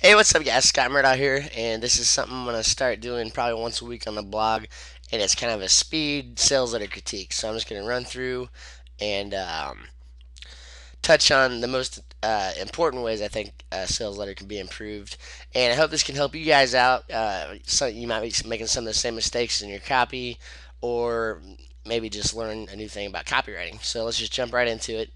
Hey, what's up, guys? Scott Murdaugh here, and this is something I'm gonna start doing probably once a week on the blog, and it's kind of a speed sales letter critique. So I'm just gonna run through and touch on the most important ways I think a sales letter can be improved, and I hope this can help you guys out. So you might be making some of the same mistakes in your copy, or maybe just learn a new thing about copywriting. So let's just jump right into it.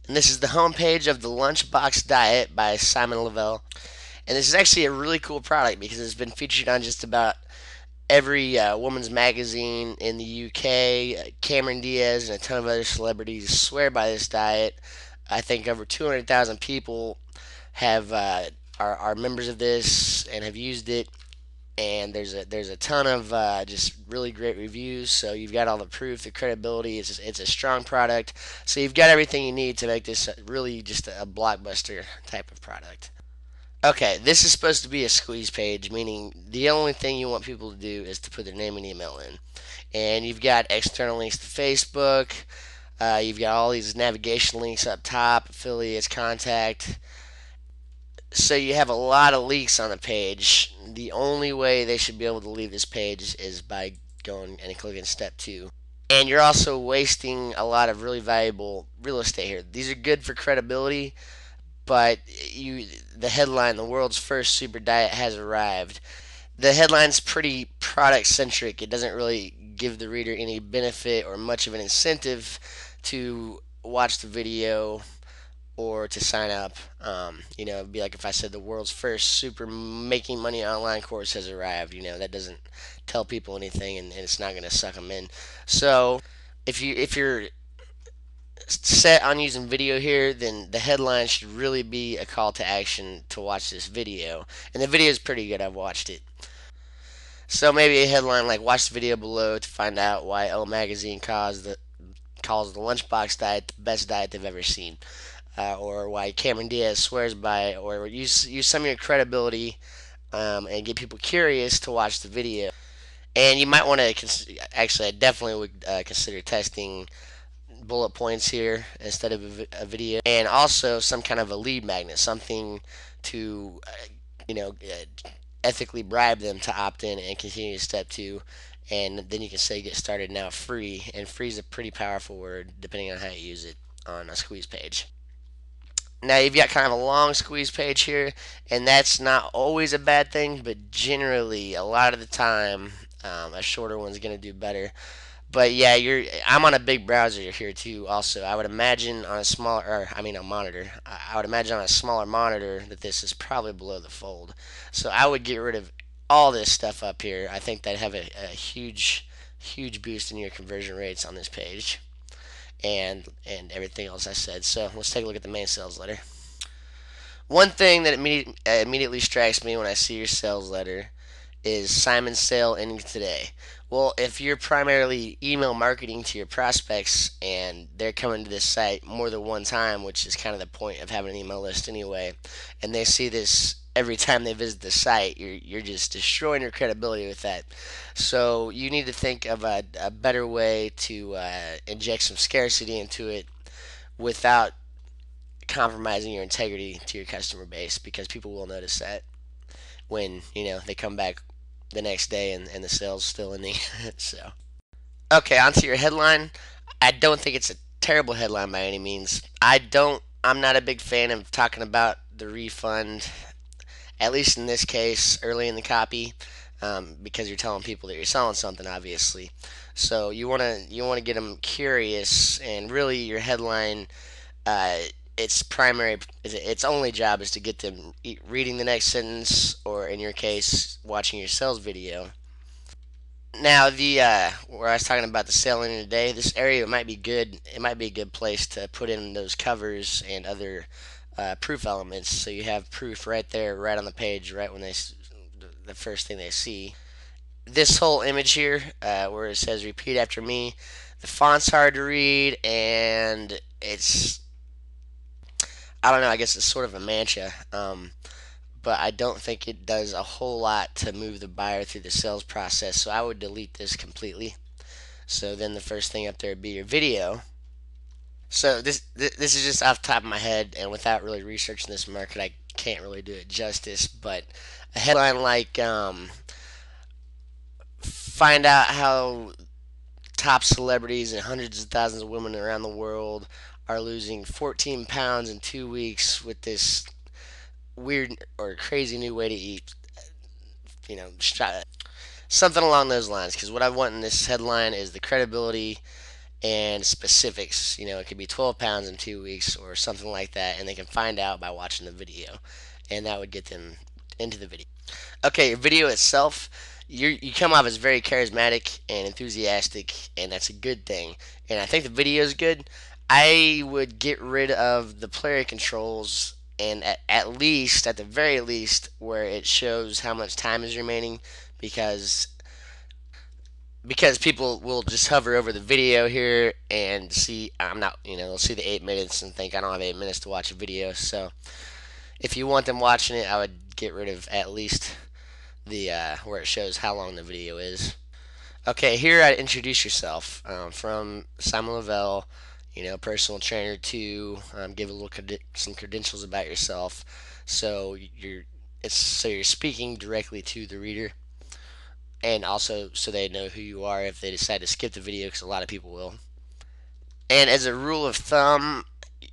And this is the homepage of the Lunchbox Diet by Simon Lavelle. And this is actually a really cool product because it's been featured on just about every woman's magazine in the UK. Cameron Diaz and a ton of other celebrities swear by this diet. I think over 200,000 people have are members of this and have used it. And there's a ton of just really great reviews. So you've got all the proof, the credibility. It's a strong product. So you've got everything you need to make this really just a blockbuster type of product. Okay, this is supposed to be a squeeze page, meaning the only thing you want people to do is to put their name and email in. And you've got external links to Facebook. You've got all these navigation links up top, affiliates, contact. So you have a lot of links on the page. The only way they should be able to leave this page is by going and clicking step two. And you're also wasting a lot of really valuable real estate here. These are good for credibility, but the headline, the world's first super diet has arrived. The headline's pretty product centric. It doesn't really give the reader any benefit or much of an incentive to watch the video or to sign up. It'd be like if I said the world's first super making money online course has arrived. That doesn't tell people anything, and it's not going to suck them in. So if you're set on using video here, then the headline should really be a call to action to watch this video. And the video is pretty good. I've watched it. So maybe a headline like "Watch the video below to find out why Elle magazine calls the Lunchbox diet the best diet they've ever seen," or why Cameron Diaz swears by it, or use some of your credibility and get people curious to watch the video. And you might want to actually, I definitely would consider testing bullet points here instead of a video, and also some kind of a lead magnet, something to ethically bribe them to opt in and continue to step two. And then you can say get started now free, and free is a pretty powerful word depending on how you use it on a squeeze page. Now you've got kind of a long squeeze page here, and that's not always a bad thing, but generally a lot of the time a shorter one's going to do better. But yeah, I'm on a big browser here too. Also, I would imagine on a smaller, or I mean a monitor. I would imagine on a smaller monitor that this is probably below the fold. So I would get rid of all this stuff up here. I think that'd have a huge boost in your conversion rates on this page, and everything else I said. So let's take a look at the main sales letter. One thing that immediately strikes me when I see your sales letter is Simon's sale ending today. Well, if you're primarily email marketing to your prospects and they're coming to this site more than one time, which is kind of the point of having an email list anyway, and they see this every time they visit the site, you're just destroying your credibility with that. So you need to think of a better way to inject some scarcity into it without compromising your integrity to your customer base, because people will notice that when they come back the next day and the sale's still ending. So okay, onto your headline. I don't think it's a terrible headline by any means. I'm not a big fan of talking about the refund, at least in this case, early in the copy, because you're telling people that you're selling something, obviously. So you want to get them curious, and really your headline, uh, its only job is to get them reading the next sentence, or in your case, watching your sales video. Now, the where I was talking about the selling today, this area might be good. It might be a good place to put in those covers and other proof elements, so you have proof right there, right on the page, right when the first thing they see. This whole image here, where it says "repeat after me," the font's hard to read, and I don't know. I guess it's sort of a mantra. But I don't think it does a whole lot to move the buyer through the sales process. So I would delete this completely. So then the first thing up there would be your video. So this is just off the top of my head and without really researching this market. can't really do it justice. But a headline like find out how top celebrities and hundreds of thousands of women around the world are losing 14 pounds in 2 weeks with this weird or crazy new way to eat. Something along those lines. Because what I want in this headline is the credibility and specifics. It could be 12 pounds in 2 weeks or something like that, and they can find out by watching the video, and that would get them into the video. Okay, your video itself, you come off as very charismatic and enthusiastic, and that's a good thing. And I think the video is good. I would get rid of the player controls, and at least, at the very least, where it shows how much time is remaining, because people will just hover over the video here and see I'm not, they'll see the 8 minutes and think I don't have 8 minutes to watch a video. So if you want them watching it, I would get rid of at least the where it shows how long the video is. Okay, here I introduce yourself from Simon Lavelle, personal trainer to give a little some credentials about yourself. So you're speaking directly to the reader, and also so they know who you are if they decide to skip the video, because a lot of people will. And as a rule of thumb,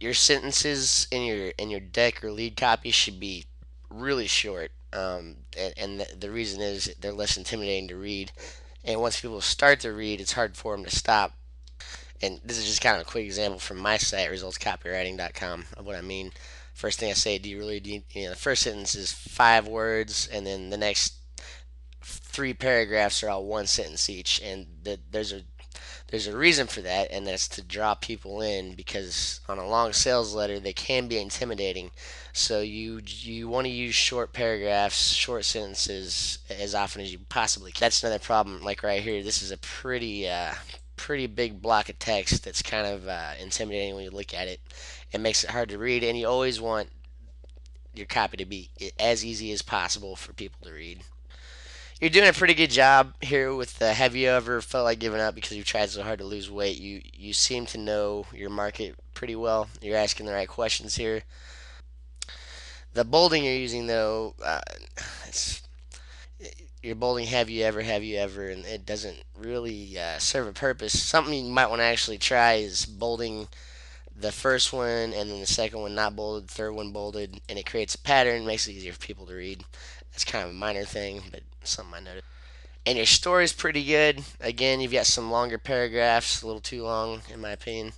your sentences in your deck or lead copy should be really short. And the reason is they're less intimidating to read. And once people start to read, it's hard for them to stop. And this is just kind of a quick example from my site, resultscopywriting.com, of what I mean. First thing I say, do you really need, the first sentence is 5 words, and then the next 3 paragraphs are all one sentence each. And there's a reason for that, and that's to draw people in, because on a long sales letter they can be intimidating. So you want to use short paragraphs, short sentences as often as you possibly can. That's another problem. Like right here, this is a pretty big block of text that's kind of intimidating when you look at it. It makes it hard to read, and you always want your copy to be as easy as possible for people to read. You're doing a pretty good job here with the have you ever felt like giving up because you've tried so hard to lose weight? You seem to know your market pretty well. You're asking the right questions here. The bolding you're using, though, it's, you're bolding have you ever, and it doesn't really serve a purpose. Something you might want to actually try is bolding the first one and then the second one not bolded, the third one bolded, and it creates a pattern, makes it easier for people to read. That's kind of a minor thing, but something I noticed. And your story's pretty good. Again, you've got some longer paragraphs, a little too long, in my opinion.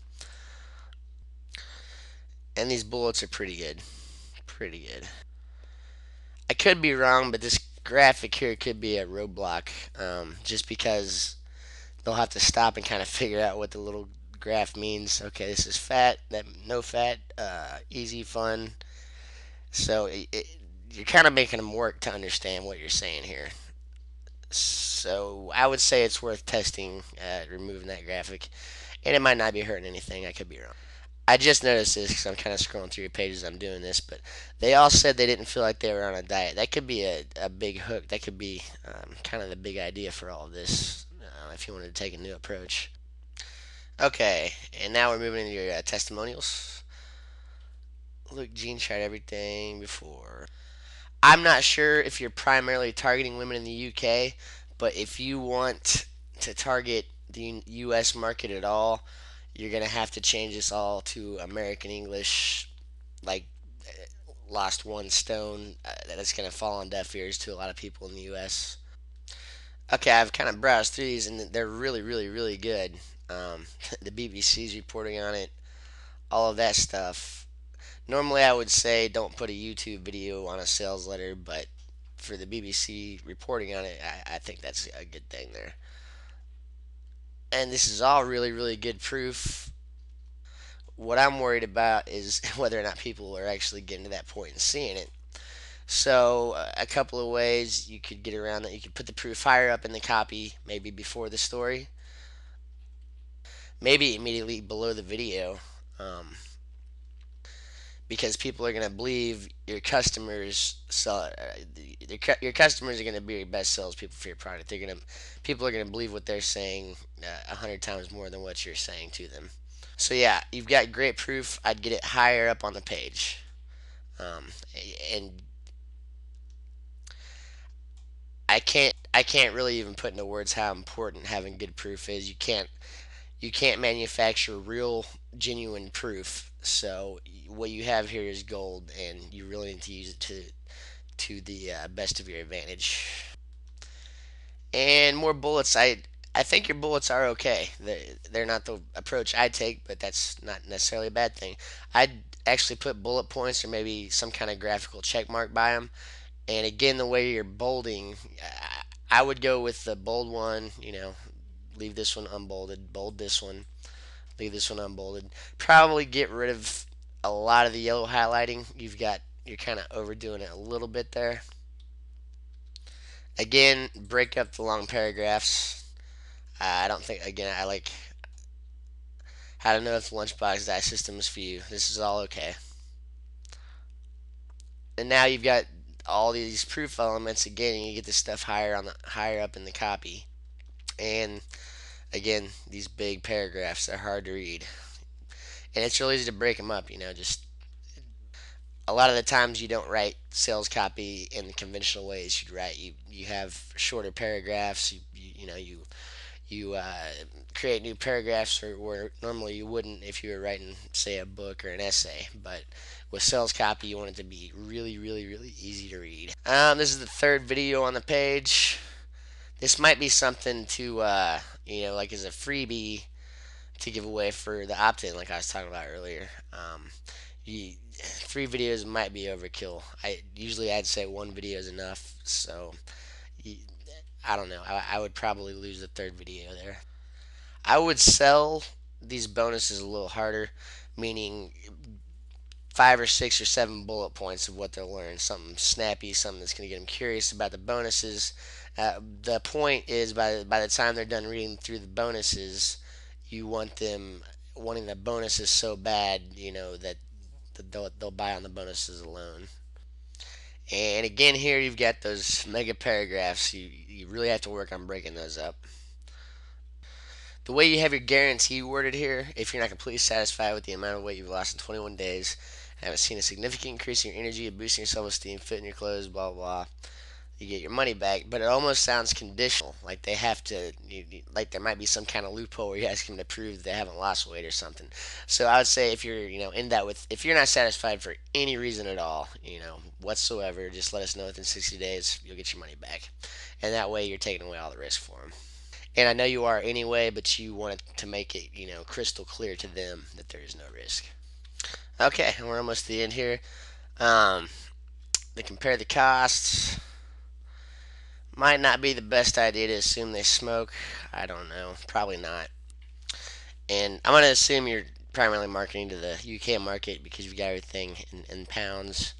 And these bullets are pretty good. Pretty good. I could be wrong, but this graphic here could be a roadblock, just because they'll have to stop and kind of figure out what the little graph means. Okay, this is fat, that no fat, easy, fun. So you're kind of making them work to understand what you're saying here. So I would say it's worth testing, removing that graphic, and it might not be hurting anything. I could be wrong. I just noticed this because I'm kind of scrolling through your pages. I'm doing this, but they all said they didn't feel like they were on a diet. That could be a big hook. That could be kind of the big idea for all of this, if you wanted to take a new approach. Okay, and now we're moving into your testimonials. Look, Gene tried everything before. I'm not sure if you're primarily targeting women in the UK, but if you want to target the US market at all, you're going to have to change this all to American English, like lost one stone. That's going to fall on deaf ears to a lot of people in the US. Okay, I've kind of browsed through these, and they're really, really, really good. The BBC's reporting on it, all of that stuff. Normally, I would say don't put a YouTube video on a sales letter, but for the BBC reporting on it, I think that's a good thing there. And this is all really, really good proof. What I'm worried about is whether or not people are actually getting to that point and seeing it. So, a couple of ways you could get around that. You could put the proof higher up in the copy, maybe before the story, maybe immediately below the video. Because people are going to believe your customers your customers are going to be your best salespeople for your product. People are going to believe what they're saying 100 times more than what you're saying to them. So yeah, you've got great proof. I'd get it higher up on the page. Um, and I can't really even put into words how important having good proof is. You can't manufacture real genuine proof. So what you have here is gold, and you really need to use it to the best of your advantage. And more bullets. I think your bullets are okay. They're not the approach I take, but that's not necessarily a bad thing. I'd actually put bullet points or maybe some kind of graphical check mark by them. And again, the way you're bolding, I would go with the bold one. Leave this one unbolded. Bold this one. Leave this one unbolded. Probably get rid of a lot of the yellow highlighting. You're kind of overdoing it a little bit there. Again, break up the long paragraphs. I don't think, again, I like how to know if the Lunchbox die system is for you. This is all okay. And now you've got all these proof elements again, and you get this stuff higher up in the copy. And again, these big paragraphs are hard to read, and it's really easy to break them up. Just a lot of the times you don't write sales copy in the conventional ways you'd write. You have shorter paragraphs. You create new paragraphs where normally you wouldn't if you were writing, say, a book or an essay. But with sales copy, you want it to be really, really, really easy to read. This is the third video on the page. This might be something to, like as a freebie to give away for the opt-in, like I was talking about earlier. You, 3 videos might be overkill. I'd say 1 video is enough. So you, I don't know. I would probably lose the third video there. I would sell these bonuses a little harder, meaning 5 or 6 or 7 bullet points of what they'll learn. Something snappy, something that's going to get them curious about the bonuses. The point is, by the time they're done reading through the bonuses, you want them wanting the bonuses so bad, that they'll buy on the bonuses alone. And again, here you've got those mega paragraphs. You really have to work on breaking those up. The way you have your guarantee worded here, if you're not completely satisfied with the amount of weight you've lost in 21 days, haven't seen a significant increase in your energy, boosting your self-esteem, fitting your clothes, blah blah, you get your money back. But it almost sounds conditional, like they have to, like there might be some kind of loophole where you ask them to prove that they haven't lost weight or something. So I would say if you're, in that with, if you're not satisfied for any reason at all, whatsoever, just let us know within 60 days. You'll get your money back, and that way you're taking away all the risk for them. And I know you are anyway, but you want to make it, crystal clear to them that there is no risk. Okay, we're almost to the end here. Um, they compare the costs. Might not be the best idea to assume they smoke. I don't know. Probably not. And I'm going to assume you're primarily marketing to the UK market because you've got everything in pounds.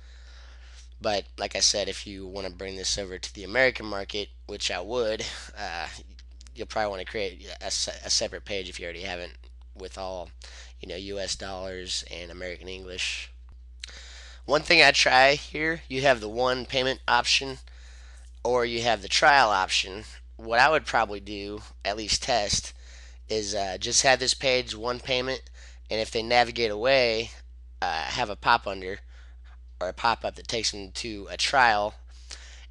But like I said, if you want to bring this over to the American market, which I would, you'll probably want to create a separate page if you already haven't, with all US dollars and American English. One thing I try here, you have the one payment option or you have the trial option. What I would probably do, at least test, is just have this page one payment, and if they navigate away, have a pop under or a pop up that takes them to a trial.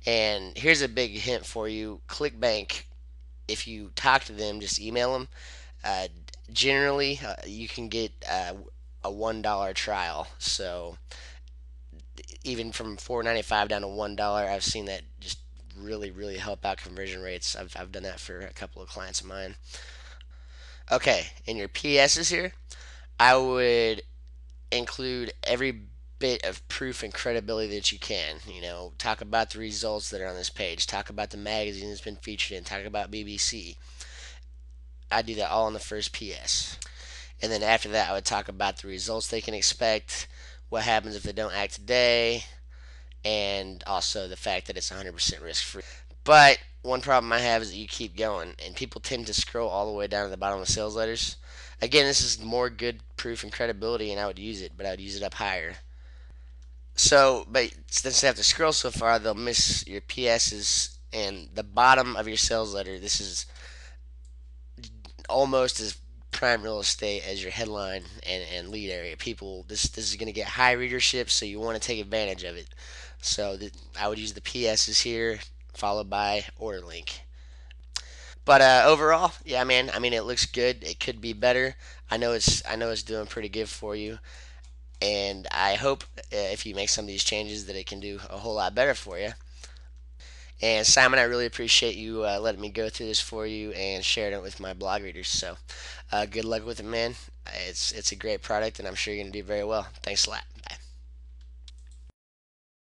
And here's a big hint for you: ClickBank. If you talk to them, just email them. Uh, Generally, you can get a $1 trial. So even from $4.95 down to $1, I've seen that just really, really help out conversion rates. I've done that for a couple of clients of mine. Okay, in your PSs here, I would include every bit of proof and credibility that you can. Talk about the results that are on this page. Talk about the magazine it's been featured in. Talk about BBC. I do that all in the first PS. And then after that, I would talk about the results they can expect, what happens if they don't act today, and also the fact that it's 100% risk free. But one problem I have is that you keep going, and people tend to scroll all the way down to the bottom of sales letters. Again, this is more good proof and credibility, and I would use it, but I would use it up higher. So, but since they have to scroll so far, they'll miss your PSs and the bottom of your sales letter. This is almost as prime real estate as your headline and lead area. People, this is going to get high readership, so you want to take advantage of it. So I would use the PSs here, followed by order link. But overall, yeah, man. I mean, it looks good. It could be better. I know it's doing pretty good for you, and I hope if you make some of these changes that it can do a whole lot better for you. And Simon, I really appreciate you letting me go through this for you and sharing it with my blog readers. So, good luck with it, man. It's a great product, and I'm sure you're gonna do very well. Thanks a lot. Bye.